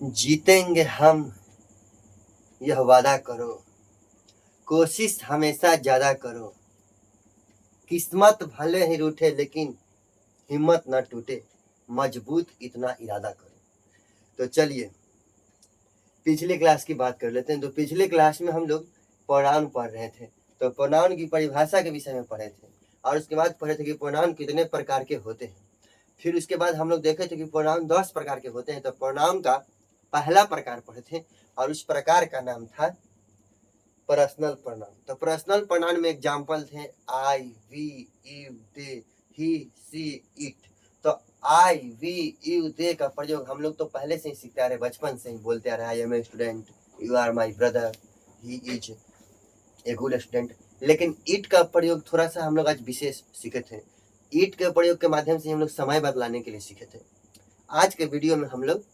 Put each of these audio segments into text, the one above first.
जीतेंगे हम, यह वादा करो। कोशिश हमेशा ज्यादा करो। किस्मत भले ही रूठे लेकिन हिम्मत न टूटे। मजबूत इतना इरादा करो। तो चलिए पिछले क्लास की बात कर लेते हैं। तो पिछले क्लास में हम लोग प्रोनाउन पढ़ रहे थे। तो प्रोनाउन की परिभाषा के विषय में पढ़े थे और उसके बाद पढ़े थे कि प्रोनाउन कितने प्रकार के होते हैं। फिर उसके बाद हम लोग देखे थे कि प्रोनाउन 10 प्रकार के होते हैं। तो प्रोनाउन का पहला प्रकार पढ़े थे और उस प्रकार का नाम था पर्सनल प्रोनाउन। तो पर्सनल प्रोनाउन में एग्जाम्पल थे I, we, you, they, he, she, it. तो आई, वी, यू, दे का प्रयोग हम लोग तो पहले से ही सीखते आ रहे, बचपन से ही बोलते आ रहे। I am a student, you are my brother, he is a good student. लेकिन इट का प्रयोग थोड़ा सा हम लोग आज विशेष सीखे थे। इट के प्रयोग के माध्यम से हम लोग समय बदलाने के लिए सीखे थे। आज के वीडियो में हम लोग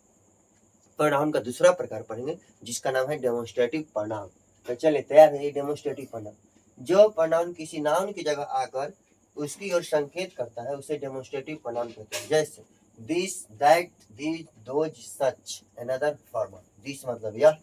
प्रोनाउन का दूसरा प्रकार पढ़ेंगे जिसका नाम है डेमोन्स्ट्रेटिव प्रोनाउन। तो चलिए तैयार है। डेमोन्स्ट्रेटिव प्रोनाउन जो प्रोनाउन किसी नाउन की जगह आकर उसकी ओर संकेत करता है उसे डेमोन्स्ट्रेटिव प्रोनाउन कहते हैं। जैसे this, that, these, those, such, another formal. This मतलब यह,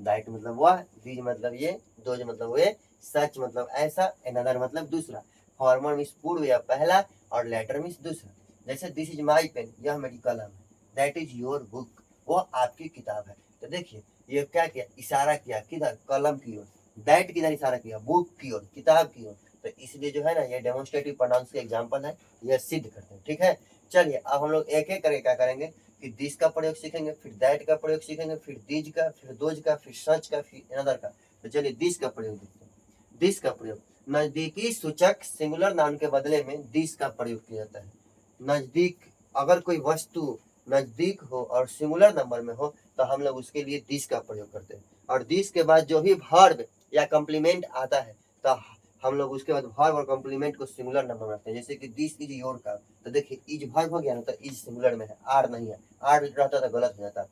दैट मतलब वह, दीज मतलब ये, दोज मतलब वे, सच मतलब ऐसा, अनदर मतलब दूसरा। फॉर्मल मीन्स पूर्व या पहला और लेटर मीन्स दूसरा। जैसे दिस इज माई पेन, यह मेरी कलम है। दैट इज योर बुक, वो आपकी किताब है। तो देखिए ये क्या किया, इशारा किया किधर, कलम की ओर। दैट किधर इशारा किया, बुक की ओर, किताब की ओर। तो इसलिए जो है ना ये डेमोन्स्ट्रेटिव प्रोनाउंस के एग्जांपल है, यह सिद्ध करते हैं। ठीक है, चलिए अब हम लोग एक एक करके क्या करेंगे कि दिस का प्रयोग सीखेंगे, फिर दैट का प्रयोग सीखेंगे, फिर दीज का, फिर दोज का, फिर सच का, फिर अनदर का। तो चलिए दिस का प्रयोग देखते हैं। दिस का प्रयोग नजदीकी सूचक सिंगुलर नाउन के बदले में दिस का प्रयोग किया जाता है। नजदीक, अगर कोई वस्तु नजदीक हो और सिंगुलर नंबर में हो तो हम लोग उसके लिए दिस का प्रयोग करते हैं। और दिस के बाद जो भी वर्ब या कॉम्प्लीमेंट आता है तो हम लोग उसके बाद वर्ब और कॉम्प्लीमेंट को सिंगुलर नंबर में रखते हैं। जैसे कि दिस इज योर कार, तो देखिए इज वर्ब हो गया ना, तो इज सिंगुलर में है, आर नहीं है। आर रहता तो गलत हो जाता।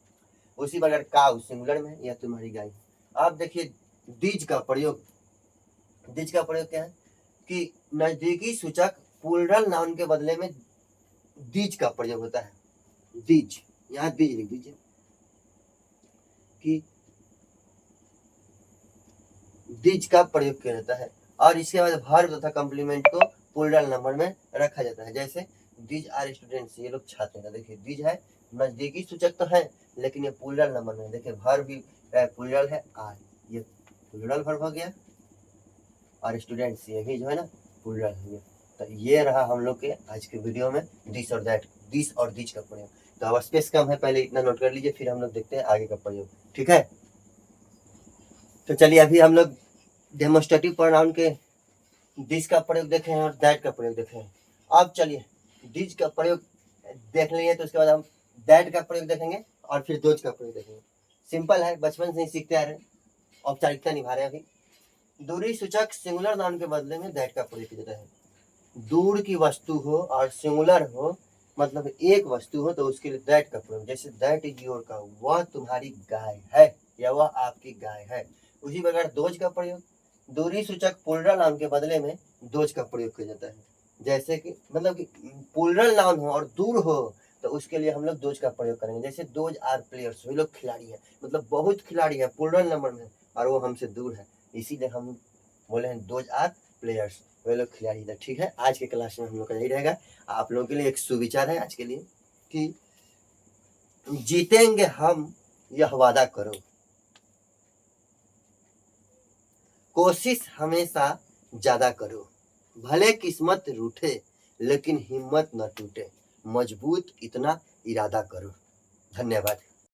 उसी प्रकार काउ सिंगुलर में है, या तुम्हारी गाय। अब देखिए दीज का प्रयोग। दीज का प्रयोग क्या है कि नजदीकी सूचक प्लूरल नाउन के बदले में दीज का प्रयोग होता है। दीज, यहाँ दीज लिख दीजिए कि दीज का प्रयोग किया जाता है। और इसके बाद वर्ब तथा कॉम्प्लीमेंट को प्लूरल नंबर में रखा जाता है। जैसे दीज आर स्टूडेंट्स, ये लोग छात्र हैं। देखिए दीज है नजदीकी सूचक तो है लेकिन ये प्लूरल नंबर में। देखिए वर्ब भी प्लूरल है, आर, ये प्लूरल वर्ब हो गया, और स्टूडेंट्स ये भी जो है ना प्लूरल हो गया। तो ये रहा हम लोग के आज के वीडियो में दिस और दैट, दिस और दीज का प्रयोग। तो अब स्पेस कम है, पहले इतना नोट कर लीजिए, फिर हम लोग देखते हैं आगे का प्रयोग। ठीक है, तो चलिए अभी हम लोग डेमोन्स्ट्रेटिव प्रोनाउन के दिस का प्रयोग देखे हैं और दैट का प्रयोग देखे हैं। अब चलिए दिस का प्रयोग देख लिए तो उसके बाद हम दैट का प्रयोग देखेंगे और फिर दोज का प्रयोग देखेंगे। सिंपल है, बचपन से ही सीखते आ रहे हैं, औपचारिकता निभा रहे हैं अभी। दूरी सूचक सिंगुलर नाउन के बदले में दैट का प्रयोग किया जाता है। दूर की वस्तु हो और सिंगुलर हो, मतलब एक वस्तु हो, तो उसके लिए दैट का प्रयोग। जैसे दैट इज योर काउ, वह तुम्हारी गाय है या वह आपकी गाय है। उसी प्रकार दोज का प्रयोग, दूरी सूचक प्लूरल नाउन के बदले में दोज का प्रयोग किया जाता है। जैसे कि मतलब कि प्लूरल नाउन हो और दूर हो तो उसके लिए हम लोग दोज का प्रयोग करेंगे। जैसे दोज आर प्लेयर्स, वे लोग खिलाड़ी हैं, मतलब बहुत खिलाड़ी है, प्लूरल नंबर में और वो हमसे दूर है, इसीलिए हम बोले हैं दोज आर प्लेयर्स, वे लोग खिलाड़ी थे। ठीक है, आज के क्लास में हम लोग का यही रहेगा। आप लोगों के लिए एक सुविचार है आज के लिए कि जीतेंगे हम, यह वादा करो। कोशिश हमेशा ज्यादा करो। भले किस्मत रूठे लेकिन हिम्मत न टूटे। मजबूत इतना इरादा करो। धन्यवाद।